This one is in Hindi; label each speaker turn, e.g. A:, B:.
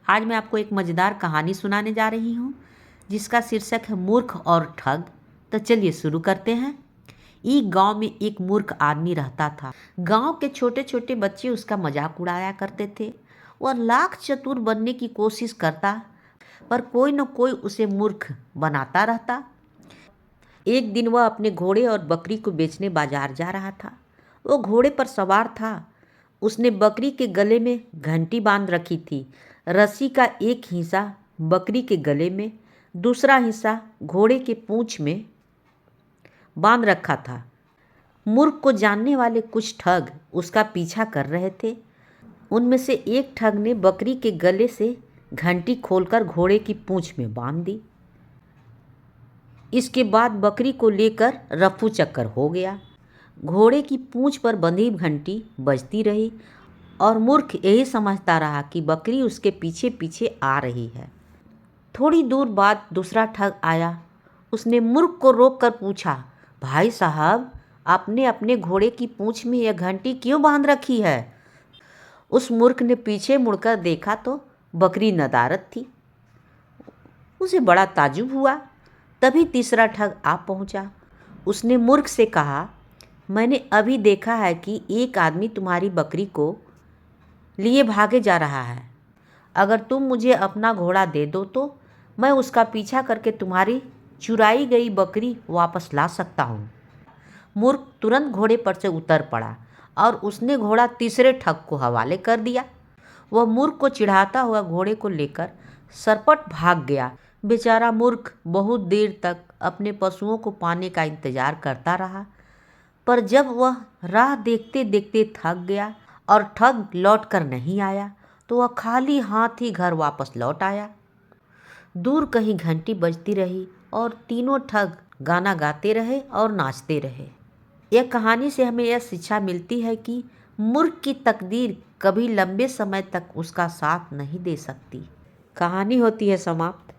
A: आज मैं आपको एक मज़ेदार कहानी सुनाने जा रही हूँ जिसका शीर्षक है मूर्ख और ठग। तो चलिए शुरू करते हैं। एक गांव में एक मूर्ख आदमी रहता था। गांव के छोटे छोटे बच्चे उसका मजाक उड़ाया करते थे। वह लाख चतुर बनने की कोशिश करता, पर कोई न कोई उसे मूर्ख बनाता रहता। एक दिन वह अपने घोड़े और बकरी को बेचने बाजार जा रहा था। वो घोड़े पर सवार था। उसने बकरी के गले में घंटी बांध रखी थी। रस्सी का एक हिस्सा बकरी के गले में, दूसरा हिस्सा घोड़े के पूंछ में बांध रखा था। मूर्ख को जानने वाले कुछ ठग उसका पीछा कर रहे थे। उनमें से एक ठग ने बकरी के गले से घंटी खोलकर घोड़े की पूंछ में बांध दी। इसके बाद बकरी को लेकर रफू चक्कर हो गया। घोड़े की पूंछ पर बंधी घंटी बजती रही और मूर्ख यही समझता रहा कि बकरी उसके पीछे पीछे आ रही है। थोड़ी दूर बाद दूसरा ठग आया। उसने मूर्ख को रोककर पूछा, भाई साहब, आपने अपने घोड़े की पूंछ में यह घंटी क्यों बांध रखी है? उस मूर्ख ने पीछे मुड़कर देखा तो बकरी नदारद थी। उसे बड़ा ताज्जुब हुआ। तभी तीसरा ठग आ पहुंचा। उसने मूर्ख से कहा, मैंने अभी देखा है कि एक आदमी तुम्हारी बकरी को लिए भागे जा रहा है। अगर तुम मुझे अपना घोड़ा दे दो तो मैं उसका पीछा करके तुम्हारी चुराई गई बकरी वापस ला सकता हूँ। मूर्ख तुरंत घोड़े पर से उतर पड़ा और उसने घोड़ा तीसरे ठग को हवाले कर दिया। वह मूर्ख को चिढ़ाता हुआ घोड़े को लेकर सरपट भाग गया। बेचारा मूर्ख बहुत देर तक अपने पशुओं को पाने का इंतजार करता रहा, पर जब वह राह देखते देखते थक गया और ठग लौट कर नहीं आया तो वह खाली हाथ ही घर वापस लौट आया। दूर कहीं घंटी बजती रही और तीनों ठग गाना गाते रहे और नाचते रहे। यह कहानी से हमें यह शिक्षा मिलती है कि मूर्ख की तकदीर कभी लंबे समय तक उसका साथ नहीं दे सकती। कहानी होती है समाप्त।